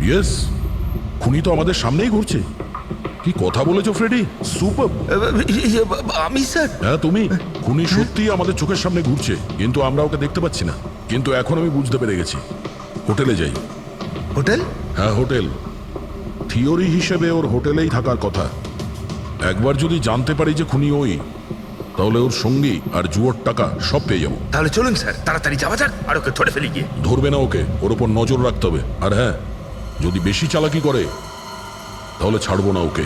ইয়েস, খুনি তো আমাদের সামনেই ঘুরছে। কি কথা বলেছো ফ্রেডি, সুপার। আমি স্যার? হ্যাঁ তুমি। খুনি সত্যিই আমাদের চোখের সামনে ঘুরছে, কিন্তু আমরা ওকে দেখতে পাচ্ছি না। কিন্তু এখন আমি বুঝতে পেরে গেছি। হোটেলে যাই। হোটেল? হ্যাঁ হোটেল। থিওরি হিসেবে ওর হোটেলেই থাকার কথা। একবার যদি জানতে পারি যে খুনি ওই, তাহলে ওর সঙ্গী আর জুয়োর টাকা সব পেয়ে যাবো। তাহলে চলুন স্যার, তাড়াতাড়ি যাওয়া যাক আর ওকে ধরে ফেলি গিয়ে। ধরবে না ওকে, ওর ওপর নজর রাখতে হবে। আর হ্যাঁ, যদি বেশি চালাকি করে তাহলে ছাড়বো না ওকে।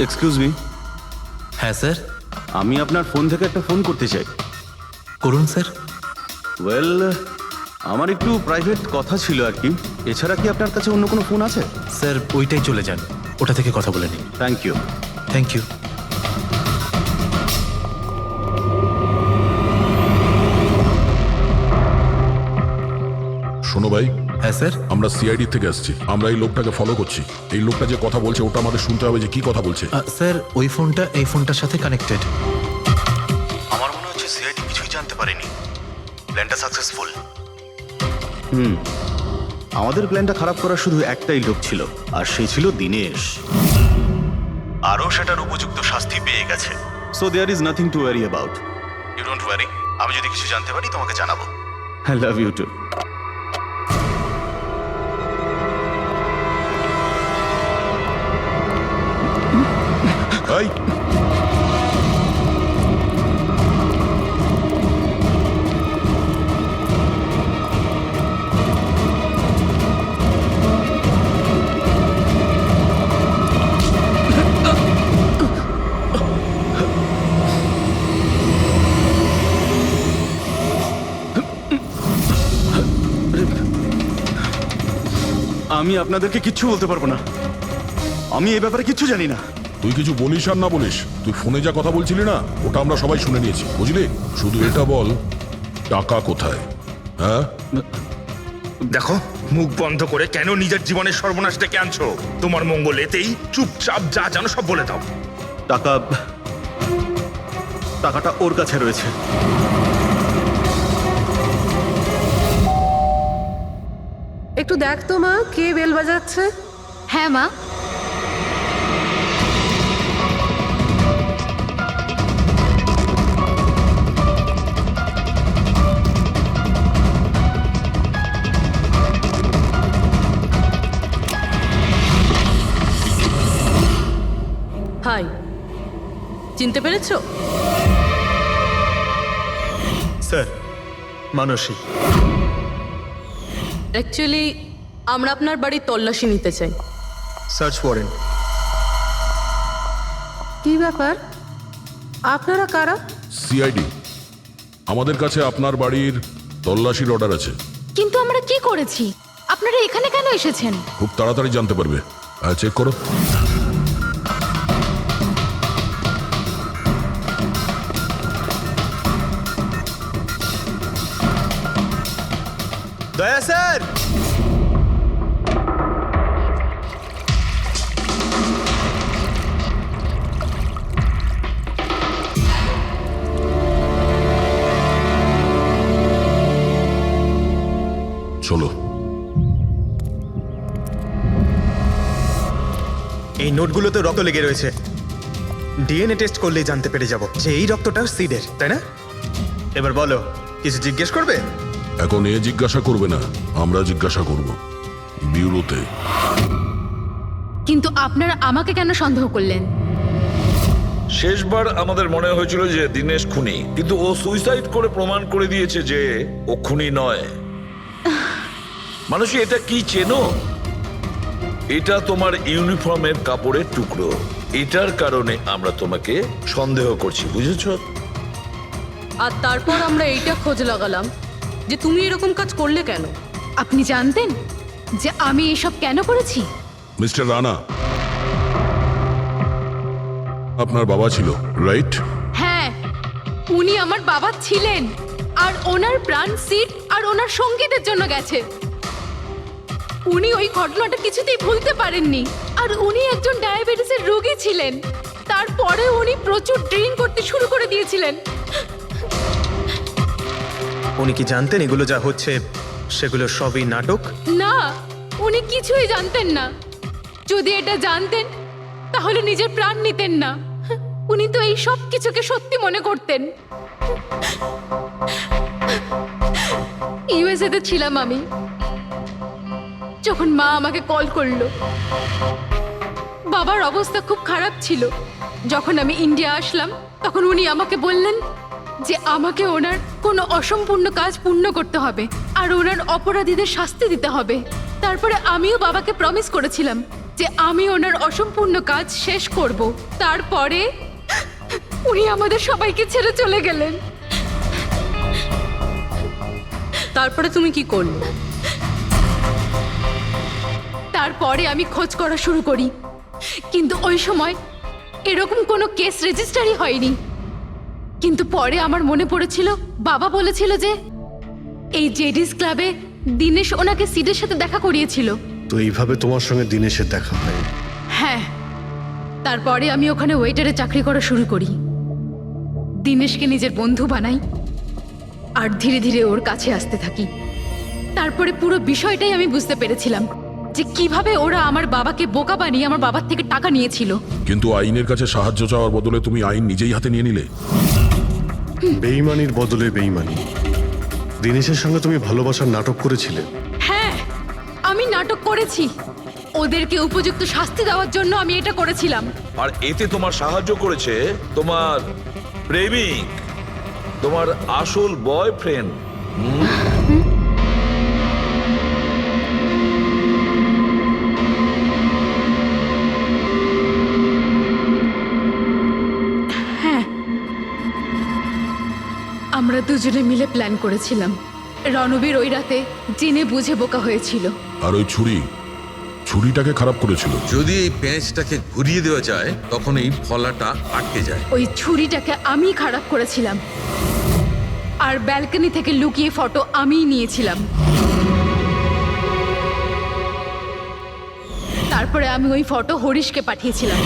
Excuse me. হ্যাঁ স্যার। আমি আপনার ফোন থেকে একটা ফোন করতে চাই। করুন স্যার। ওয়েল, আমার একটু প্রাইভেট কথা ছিল আর কি। এছাড়া কি আপনার কাছে অন্য কোনো ফোন আছে? স্যার ওইটাই চলে যান, ওটা থেকে কথা বলে নিন। Thank you. Thank you. শোনো ভাই, হ্যাঁ স্যার। আমরা সিআইডি থেকে আসছি। আমরা এই লোকটাকে ফলো করছি। এই লোকটা যে কথা বলছে ওটা আমাদের শুনতে হবে যে কি কথা বলছে। স্যার ওই ফোনটা এই ফোনটার সাথে কানেক্টেড। আমার মনে হচ্ছে সিআইডি কিছুই জানতে পারেনি। প্ল্যানটা সাকসেসফুল। আমাদের প্ল্যানটা খারাপ করার শুধু একটাই লোক ছিল, আর সে ছিল দিনেশ। আরও সেটার উপযুক্ত শাস্তি পেয়ে গেছে। So there is nothing to worry about. You don't worry, আমি যদি কিছু জানতে পারি তোমাকে জানাবো। I love you too. এই, আমি আপনাদেরকে কিচ্ছু বলতে পারবো না। আমি এই ব্যাপারে কিচ্ছু জানি না। তুই কিছু বলিস আর না বলিস, তুই ফোনে যা কথা বলছিলি না ওটা আমরা সবাই শুনে নিয়েছি, বুঝলি? শুধু এটা বল, টাকা কোথায়? হ্যাঁ, দেখো, মুখ বন্ধ করে কেন নিজের জীবনের সর্বনাশ ডেকে আনছো? তোমার মঙ্গল এতেই, চুপচাপ যা জানো সব বলে দাও। টাকাটা ওর কাছে রয়েছে। একটু দেখ তো মা, কে বেল বাজাচ্ছে? হ্যাঁ মা। হাই, চিনতে পেরেছো? স্যার, মানসী। অ্যাকচুয়ালি আমরা আপনার বাড়ির তল্লাশি নিতে চাই। Search warrant. কি ব্যাপার? আপনারা কারা? সিআইডি। আমাদের কাছে আপনার বাড়ির তল্লাশির অর্ডার আছে। কিন্তু আমরা কি করেছি? আপনারা এখানে কেন এসেছেন? খুব তাড়াতাড়ি জানতে পারবে। চেক করো। দয়া স্যার। চলো। এই নোটগুলোতে রক্ত লেগে রয়েছে। ডিএনএ টেস্ট করলেই জানতে পেরে যাব যে এই রক্তটা সিডের, তাই না? এবার বলো, কিছু জিজ্ঞেস করবে? এখন এ জিজ্ঞাসা করবে না, আমরা জিজ্ঞাসা করব ব্যুরোতে। কিন্তু আপনারা আমাকে কেন সন্দেহ করলেন? শেষবার আমাদের মনে হয়েছিল যে দিনেশ খুনি, কিন্তু ও সুইসাইড করে প্রমাণ করে দিয়েছে যে ও খুনি নয়। মানুষ এটা কি চেনো? এটা তোমার ইউনিফর্মের কাপড়ের টুকরো। এটার কারণে আমরা তোমাকে সন্দেহ করছি, বুঝেছো? আর তারপর আমরা এইটা খোঁজ লাগালাম যে তুমি এরকম কাজ করলে কেন। আপনি জানতেন যে আমি এসব কেন করেছি? মিস্টার রানা, আপনার বাবা ছিল, রাইট? হ্যাঁ, উনি আমার বাবা ছিলেন, আর ওনার প্রাণ সিট আর ওনার সঙ্গীতের জন্য গেছে। উনি ওই ঘটনাটা কিছুতেই ভুলতে পারেননি। আর উনি একজন ডায়াবেটিসের রোগী ছিলেন। তারপরে উনি প্রচুর ড্রিঙ্ক করতে শুরু করে দিয়েছিলেন। উনি কি জানতেন এগুলো যা হচ্ছে সেগুলো সবই নাটক? না, উনি কিছুই জানতেন না। যদি এটা জানতেন তাহলে নিজের প্রাণ নিতেন না। উনি তো এই সব কিছুকে সত্যি মনে করতেন। ইউএসএ তে ছিলাম আমি, যখন মা আমাকে কল করলো। বাবার অবস্থা খুব খারাপ ছিল। যখন আমি ইন্ডিয়া আসলাম তখন উনি আমাকে বললেন যে আমাকে ওনার কোনো অসম্পূর্ণ কাজ পূর্ণ করতে হবে আর ওনার অপরাধীদের শাস্তি দিতে হবে। তারপরে আমিও বাবাকে প্রমিস করেছিলাম যে আমি ওনার অসম্পূর্ণ কাজ শেষ করব। তারপরে উনি আমাদের সবাইকে ছেড়ে চলে গেলেন। তারপরে তুমি কি করলে? তারপরে আমি খোঁজ করা শুরু করি, কিন্তু ওই সময় এরকম কোনো কেস রেজিস্টারই হয়নি। কিন্তু পরে আমার মনে পড়েছিল বাবা বলেছিল যে এই জেডিস ক্লাবে দিনেশ ওনাকে সিডের সাথে দেখা করিয়েছিল। তো এইভাবে তোমার সঙ্গে দিনেশের দেখা হয়? হ্যাঁ, তারপরে আমি ওখানে ওয়েটারে চাকরি করা শুরু করি। দিনেশকে নিজের বন্ধু বানাই আর ধীরে ধীরে ওর কাছে আসতে থাকি। তারপরে পুরো বিষয়টাই আমি বুঝতে পেরেছিলাম যে কিভাবে ওরা আমার বাবাকে বোকা বানিয়ে আমার বাবার থেকে টাকা নিয়েছিল। কিন্তু আইনের কাছে সাহায্য চাওয়ার বদলে তুমি আইন নিজেই হাতে নিয়ে নিলে। বেইমানির বদলে বেইমানি। দিনেশের সঙ্গে তুমি ভালোবাসার নাটক করেছিলে। হ্যাঁ, আমি নাটক করেছি। ওদেরকে উপযুক্ত শাস্তি দেওয়ার জন্য আমি এটা করেছিলাম। আর এতে তোমার সাহায্য করেছে তোমার প্রেমিক, তোমার আসল বয়ফ্রেন্ড। হ্যাঁ, আমরা দুজনে মিলে প্ল্যান করেছিলাম। রণবীর ওই রাতে জেনে বুঝে বোকা হয়েছিল। আর ওই ছুরিটাকে খারাপ করেছিল। যদি এই পেঁচটাকে ঘুরিয়ে দেওয়া যায় তখন এই ফলাটা আটকে যায়। ওই ছুরিটাকে আমি খারাপ করেছিলাম আর ব্যালকনি থেকে লুকিয়ে ফটো আমিই নিয়েছিলাম। তারপরে আমি ওই ফটো হরিশকে পাঠিয়েছিলাম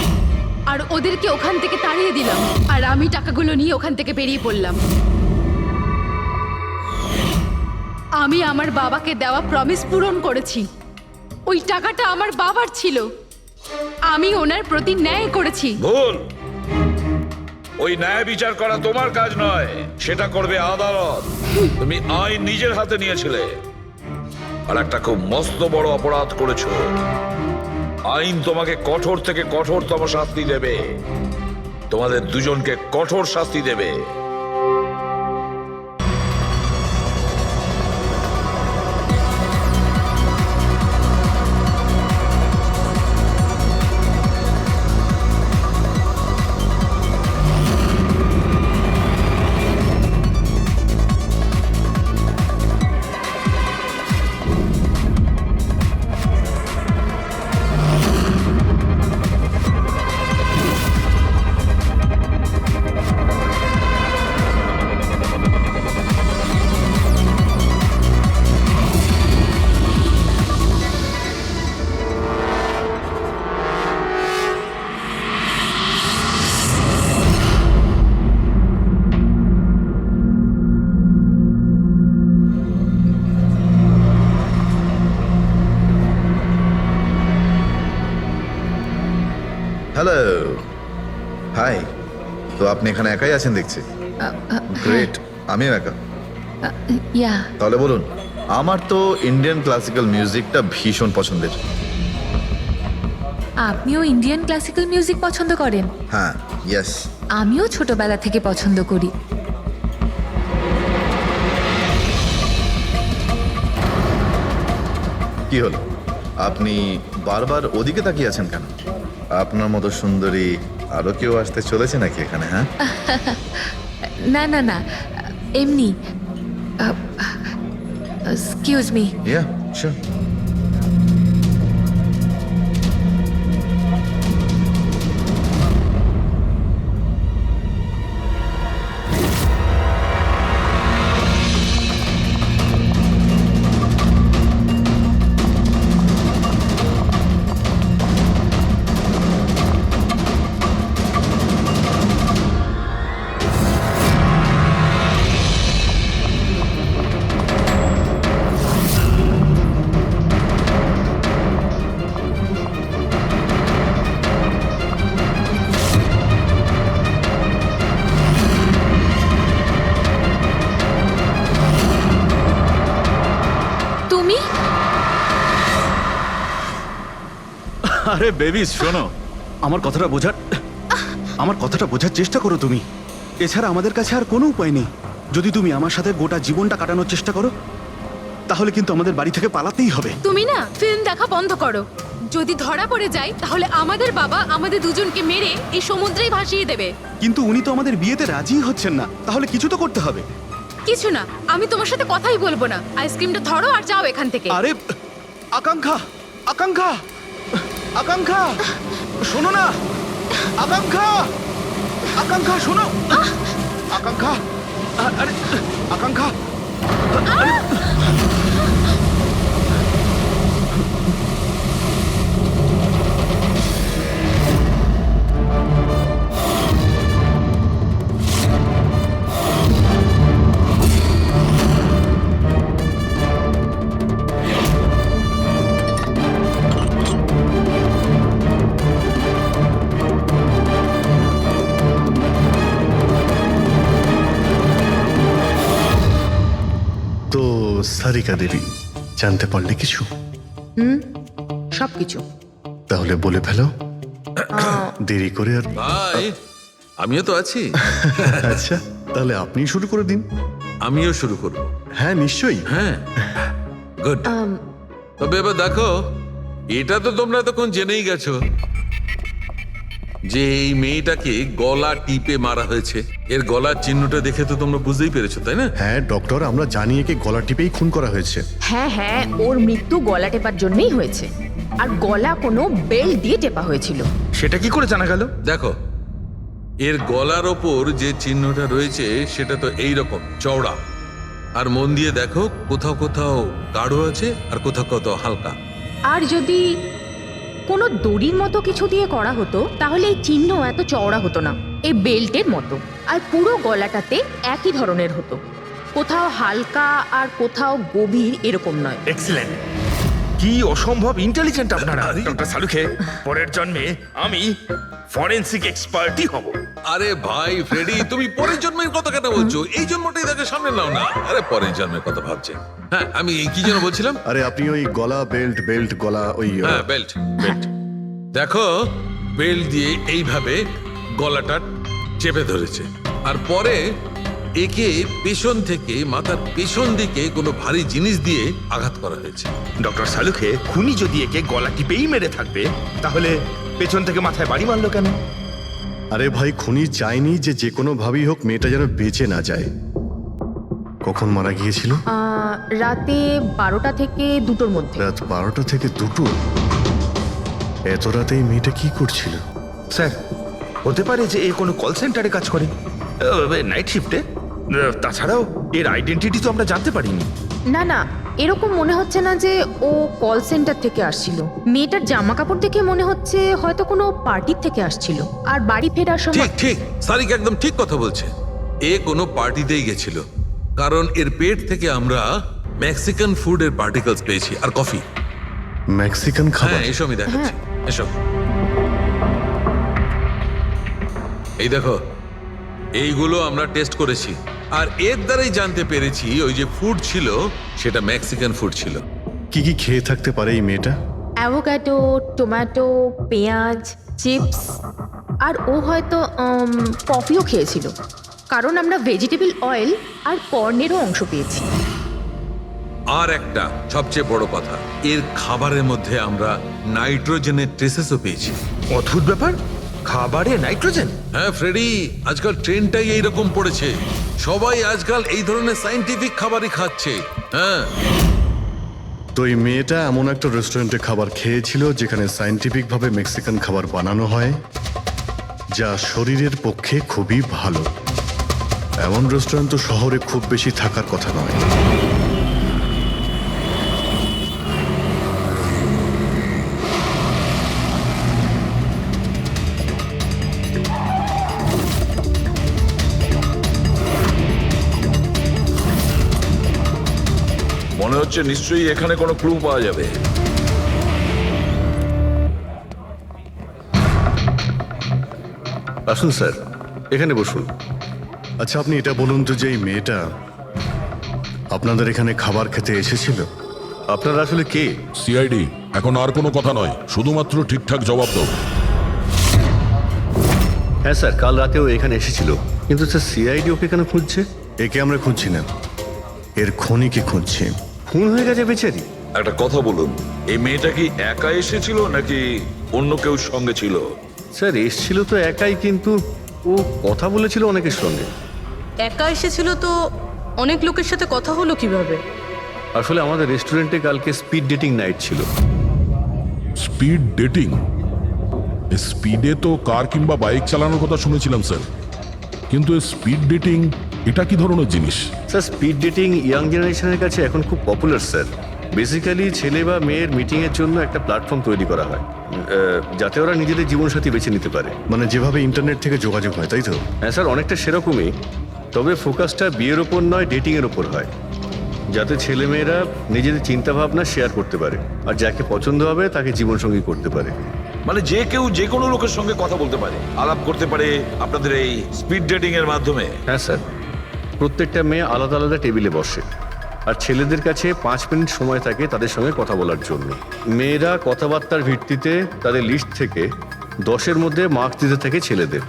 আর ওদেরকে ওখান থেকে তাড়িয়ে দিলাম। আর আমি টাকাগুলো নিয়ে ওখান থেকে বেরিয়ে পড়লাম। আমি আমার বাবাকে দেওয়া প্রমিস পূরণ করেছি। ওই টাকাটা আমার বাবার ছিল, আমি ওনার প্রতি ন্যায় করেছি। ভুল। ওই ন্যায় বিচার করা তোমার কাজ নয়, সেটা করবে আদালত। তুমি আইন নিজের হাতে নিয়েছিলে আর একটা খুব মস্ত বড় অপরাধ করেছো। আইন তোমাকে কঠোর থেকে কঠোরতম শাস্তি দেবে। তোমাদের দুজনকে কঠোর শাস্তি দেবে। Hello, hi. তো আপনি এখানে একাই আছেন দেখছি। গ্রেট, আমিও একা। ইয়া, তাহলে বলুন। আমার তো ইন্ডিয়ান ক্লাসিক্যাল মিউজিকটা ভীষণ পছন্দের। আপনিও ইন্ডিয়ান ক্লাসিক্যাল মিউজিক পছন্দ করেন? হ্যাঁ, ইয়েস। আমিও ছোটবেলা থেকে পছন্দ করি। কি হলো, আপনি বারবার ওদিকে তাকিয়ে আছেন কেন? আপনার মতো সুন্দরী আরো কেউ আসতে চলেছে নাকি এখানে? হ্যাঁ, না না না, এমনি। Excuse me. Yeah, sure. আরে বেবি, শোনো, আমার কথাটা বোঝার চেষ্টা করো তুমি। এছাড়া আমাদের কাছে আর কোনো উপায় নেই। যদি তুমি আমার সাথে গোটা জীবনটা কাটানোর চেষ্টা করো তাহলে কিন্তু আমাদের বাড়ি থেকে পালাতেই হবে। তুমি না ফিল্ম দেখা বন্ধ করো। যদি ধরা পড়ে যায় তাহলে আমাদের বাবা আমাদের দুজনকে মেরে এই সমুদ্রেই ভাসিয়ে দেবে। কিন্তু উনি তো আমাদের বিয়েতে রাজি হচ্ছেন না, তাহলে কিছু তো করতে হবে। কিছু না, আমি তোমার সাথে কথাই বলবো না। আইসক্রিমটা ধরো আর যাও এখান থেকে। আরে আকাঙ্ক্ষা, আকাঙ্ক্ষা, আকাঙ্ক্ষা, শোনো না। আকাঙ্ক্ষা, আকাঙ্ক্ষা, শোনো। আকাঙ্ক্ষা, আরে আকাঙ্ক্ষা, সারিকা দেবী, জানতে পারলে কিছু? সবকিছু। তাহলে বলে ফেলো, দেরি করে আর। ভাই আমিও তো আছি। আচ্ছা, তাহলে আপনি শুরু করে দিন। আমিও শুরু করব। হ্যাঁ নিশ্চয়ই। হ্যাঁ, গুড। তবে এবার দেখো, এটা তো তোমরা তখন জেনেই গেছো যে এই মেয়েটাকে গলা টিপে মারা হয়েছে। এর গলার চিহ্নটা দেখে তো তোমরা বুঝতেই পেরেছো, তাই না? হ্যাঁ ডক্টর, আমরা জানি একে গলা টিপেই খুন করা হয়েছে। হ্যাঁ হ্যাঁ, ওর মৃত্যু গলা টেপার জন্যই হয়েছে। আর গলা কোনো বেল্ট দিয়ে টেপা হয়েছিল। সেটা কি করে জানা গেল? দেখো, এর গলার ওপর যে চিহ্নটা রয়েছে সেটা তো এই রকম চওড়া, আর মন দিয়ে দেখো কোথাও কোথাও গাঢ় আছে আর কোথাও কোথাও হালকা। আর যদি কোনো দড়ির মতো কিছু দিয়ে করা হতো তাহলে এই চিহ্ন এত চওড়া হতো না, এই বেল্টের মতো। আর পুরো গলাটাতে একই ধরনের হতো, কোথাও হালকা আর কোথাও গভীর, এরকম নয়। এক্সিলেন্ট, কি অসম্ভব ইন্টেলিজেন্ট আপনারা। ডক্টর সালুখে, পরের জন্মে আমি ফরেনসিক এক্সপার্টই হব। আরে ভাই ফ্রেডি, তুমি পরের জন্মের কথা কেন বলছো? এই জন্মটাই তাকে সামনে নাও না। আরে পরের জন্মের কথা ভাবছে। হ্যাঁ, আমি কি যেন বলছিলাম? আরে আপনি ওই গলা বেল্ট গলা ওই হ্যাঁ, বেল্ট। দেখো, বেল্ট দিয়ে এইভাবে গলাটা চেপে ধরেছে, আর পরে একে পেছন থেকে মাথার পেছন দিকে কোনো ভারী জিনিস দিয়ে আঘাত করা হয়েছে। ডক্টর সালুখে, খুনি যদি একে গলা টিপেই মেরে থাকবে তাহলে পেছন থেকে মাথায় বাড়ি মারলো কেন? আরে ভাই, খুনি চাইনি যে কোনো ভাবেই হোক মেয়েটা যেন বেঁচে না যায়। কখন মারা গিয়েছিল? রাতে 12টা থেকে 2টোর মধ্যে। রাত 12টা থেকে 2টো? এত রাতে এই মেয়েটা কি করছিল? স্যার, হতে পারে যে এ কোনো কল সেন্টারে কাজ করে, নাইট শিফটে। তাছাড়াও এর আইডেন্টিটি তো আমরা জানতে পারিনি। না না, এরকম মনে হচ্ছে না যে ও কল সেন্টার থেকে আসছিল। মেয়েটার জামা কাপড় দেখে মনে হচ্ছে হয়তো কোনো পার্টির থেকে আসছিল, আর বাড়ি ফেরার সময়। ঠিক ঠিক, সারিকা একদম ঠিক কথা বলছে। এ কোনো পার্টিতেই গেছিল, কারণ এর পেট থেকে আমরা মেক্সিকান ফুডের পার্টিকেলস পেয়েছি, আর কফি। মেক্সিকান খাবার? হ্যাঁ, এসো আমি দেখাচ্ছি, এসো। এই দেখো, এইগুলো আমরা টেস্ট করেছি, আর এর দ্বারাই জানতে পেরেছি ওই যে ফুড ছিল সেটা মেক্সিকান ফুড ছিল। কি কি খেয়ে থাকতে পারে এই মেয়েটা? অ্যাভোকাডো, টমেটো, পেঁয়াজ, চিপস, আর ও হয়তো কফিও খেয়েছিল, কারণ আমরা ভেজিটেবল অয়েল আর কর্নেরও অংশ পেয়েছি। আর একটা সবচেয়ে বড় কথা, এর খাবারের মধ্যে আমরা নাইট্রোজেনের ট্রেসেসও পেয়েছি। অদ্ভুত ব্যাপার, খাবারে নাইট্রোজেন? হ্যাঁ ফ্রেডি, আজকাল ট্রেনটাই এইরকম পড়েছে। সবাই আজকাল এই ধরনের সায়েন্টিফিক খাবারই খাচ্ছে। হ্যাঁ, তো এই মেয়েটা এমন একটা রেস্টুরেন্টে খাবার খেয়েছিল যেখানে সায়েন্টিফিক ভাবে মেক্সিকান খাবার বানানো হয়, যা শরীরের পক্ষে খুবই ভালো। এমন রেস্টুরেন্ট তো শহরে খুব বেশি থাকার কথা নয়। মনে হচ্ছে নিশ্চয়ই এখানে কোনো ক্লু পাওয়া যাবে। আসুন স্যার, এখানে বসুন। আচ্ছা, আপনি এটা বলুন তো যে এই মেয়েটা আপনাদের এখানে খাবার খেতে এসেছিল? আপনারা আসলে কে? সিআইডি। এখন আর কোনো কথা নয়, শুধুমাত্র ঠিকঠাক জবাব দাও। হ্যাঁ স্যার, কাল রাতেও এখানে এসেছিল, কিন্তু স্যার সিআইডি ওকে কেন খুঁজছে? একে আমরা খুঁজছি না, এর খনিকে খুঁজছি। খুন হয়ে গেছে বেচারি। একটা কথা বলুন, এই মেয়েটা কি একা এসেছিল নাকি অন্য কেউ সঙ্গে ছিল? স্যার এসছিল তো একাই, কিন্তু ও কথা বলেছিল অনেকের সঙ্গে। একা এসেছিল তো অনেক লোকের সাথে কথা হলো কিভাবে? আসলে আমাদের রেস্টুরেন্টে কালকে স্পিড ডেটিং নাইট ছিল। Speed dating? স্পিডে তো কার কিংবা বাইক চালানোর কথা শুনেছিলাম স্যার, কিন্তু স্পিড ডেটিং এটা কি ধরনের জিনিস? স্যার স্পিড ডেটিং ইয়াং জেনারেশনের কাছে এখন খুব পপুলার স্যার। বেসিক্যালি ছেলে বা মেয়ের মিটিংয়ের জন্য একটা প্ল্যাটফর্ম তৈরি করা হয়, যাতে ওরা নিজেদের জীবনসাথী বেছে নিতে পারে। মানে যেভাবে ইন্টারনেট থেকে যোগাযোগ হয়, তাই তো? হ্যাঁ স্যার, অনেকটা সেরকমই, তবে ফোকাসটা বিয়ের ওপর নয়, ডেটিংয়ের ওপর হয়, যাতে ছেলেমেয়েরা নিজেদের চিন্তাভাবনা শেয়ার করতে পারে, আর যাকে পছন্দ হবে তাকে জীবনসঙ্গী করতে পারে। মানে যে কেউ যে কোনো লোকের সঙ্গে কথা বলতে পারে, আলাপ করতে পারে আপনাদের এই স্পিড ডেটিং এর মাধ্যমে? হ্যাঁ স্যার, প্রত্যেকটা মেয়ে আলাদা আলাদা টেবিলে বসে, আর ছেলেদের কাছে 5 মিনিট সময় থাকে তাদের সঙ্গে কথা বলার জন্য। মেয়েরা কথাবার্তার ভিত্তিতে তাদের লিস্ট থেকে 10-এর মধ্যে মার্কস দিতে থাকে ছেলেদের,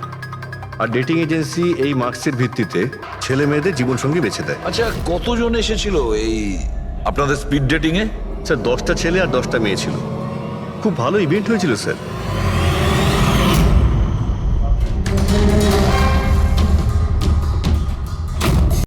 আর ডেটিং এজেন্সি এই মার্কসের ভিত্তিতে ছেলে মেয়েদের জীবনসঙ্গী বেছে দেয়। আচ্ছা, কতজন এসেছিল এই আপনাদের স্পিড ডেটিং এ? স্যার 10টা ছেলে আর 10টা মেয়ে ছিল। খুব ভালো ইভেন্ট হয়েছিল স্যার।